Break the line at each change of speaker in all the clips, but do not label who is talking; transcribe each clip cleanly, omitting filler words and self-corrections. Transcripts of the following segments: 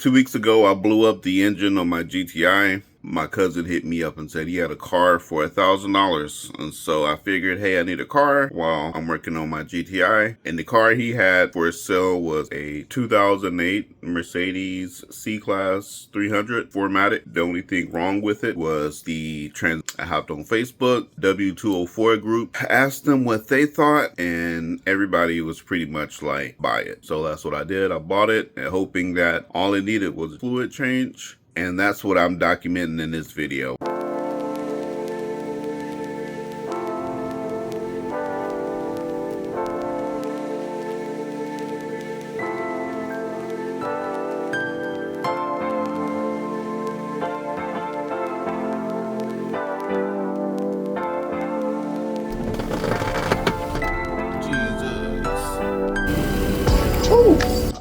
2 weeks ago, I blew up the engine on my GTI. My cousin hit me up and said he had a car for $1,000. And so I figured, hey, I need a car while I'm working on my GTI. And the car he had for sale was a 2008 Mercedes C300 formatted. The only thing wrong with it was the I hopped on Facebook, W204 group, asked them what they thought, and everybody was pretty much like, buy it. So that's what I did. I bought it, hoping that all it needed was a fluid change. And that's what I'm documenting in this video.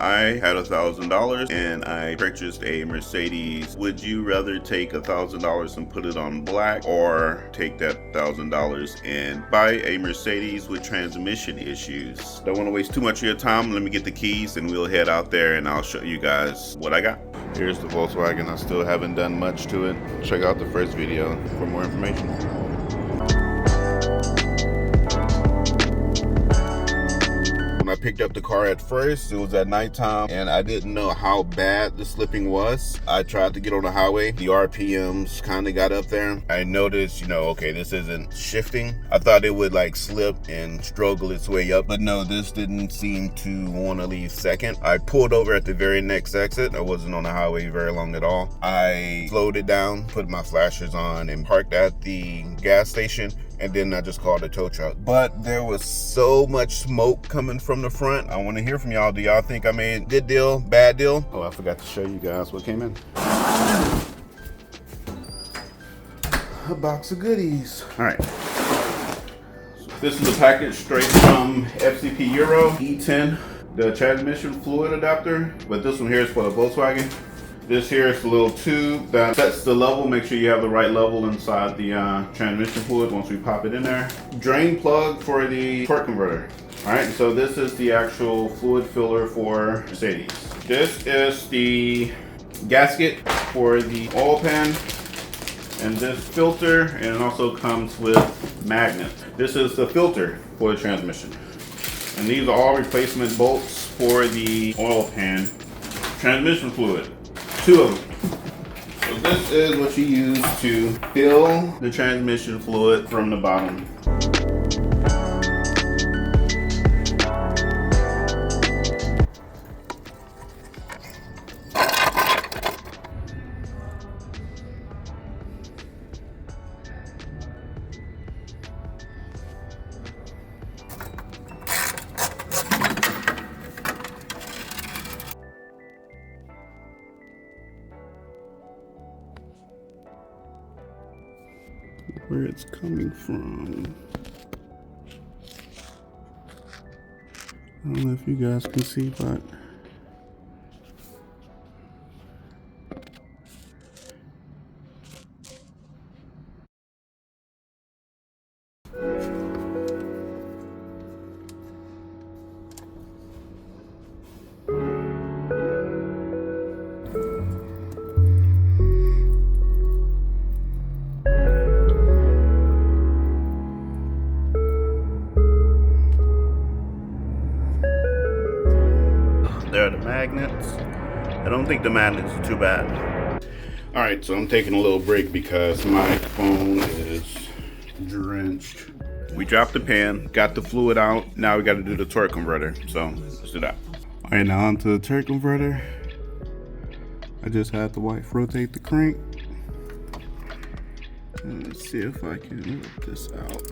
I had $1,000 and I purchased a Mercedes. Would you rather take $1,000 and put it on black, or take that $1,000 and buy a Mercedes with transmission issues? Don't want to waste too much of your time. Let me get the keys and we'll head out there and I'll show you guys what I got. Here's the Volkswagen. I still haven't done much to it. Check out the first video for more information. I picked up the car at first, it was at nighttime and I didn't know how bad the slipping was. I tried to get on the highway, the RPMs kind of got up there. I noticed, okay, this isn't shifting. I thought it would like slip and struggle its way up, but no, this didn't seem to want to leave second. I pulled over at the very next exit. I wasn't on the highway very long at all. I slowed it down, put my flashers on, and parked at the gas station. And then I just called a tow truck. But there was so much smoke coming from the front. I want to hear from y'all. Do y'all think I made a good deal, bad deal? Oh, I forgot to show you guys what came in. A box of goodies. All right. So this is a package straight from FCP Euro, E10, the transmission fluid adapter. But this one here is for the Volkswagen. This here is the little tube that sets the level. Make sure you have the right level inside the transmission fluid once we pop it in there. Drain plug for the torque converter. All right, so this is the actual fluid filler for Mercedes. This is the gasket for the oil pan, and this filter, and it also comes with magnets. This is the filter for the transmission. And these are all replacement bolts for the oil pan transmission fluid. 2 of them. So this is what you use to fill the transmission fluid from the bottom. Where it's coming from. I don't know if you guys can see, but there are the magnets. I don't think the magnets are too bad. All right, so I'm taking a little break because my phone is drenched. We dropped the pan, got the fluid out. Now we got to do the torque converter. So let's do that. All right, now onto the torque converter. I just had the wife rotate the crank. And let's see if I can work this out.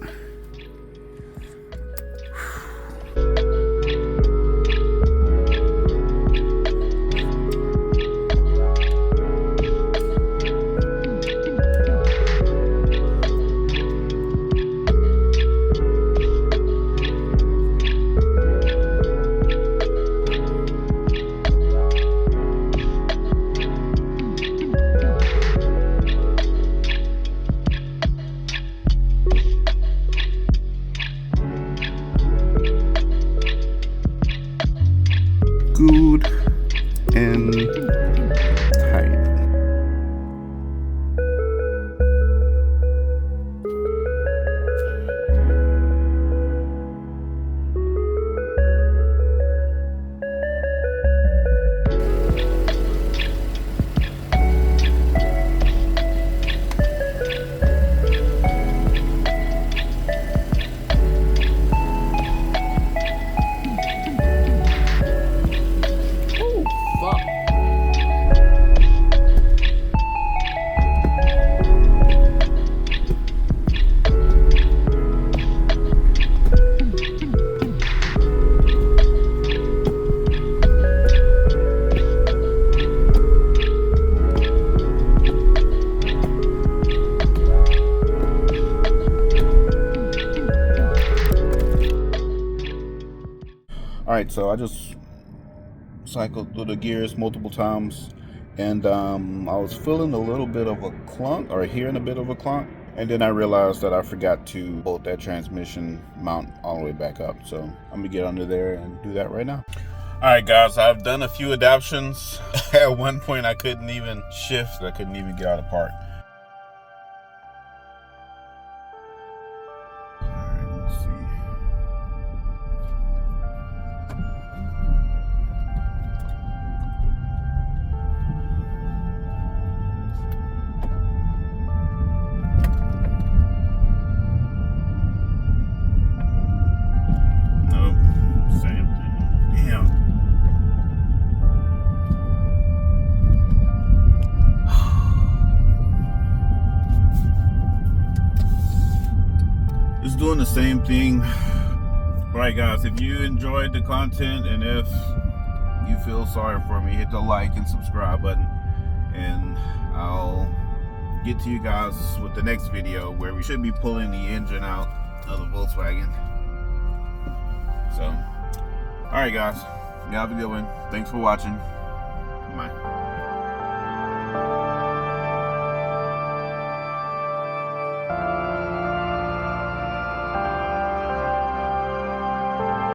right, so I just cycled through the gears multiple times, and I was feeling a little bit of a clunk, or hearing a bit of a clunk, and then I realized that I forgot to bolt that transmission mount all the way back up. So I'm gonna get under there and do that right now. All right, guys, I've done a few adaptations. At one point I couldn't even shift, I couldn't even get out of park. It's doing the same thing. Alright guys, if you enjoyed the content and if you feel sorry for me, hit the like and subscribe button, and I'll get to you guys with the next video where we should be pulling the engine out of the Volkswagen. So alright guys, you have a good one. Thanks for watching. Bye.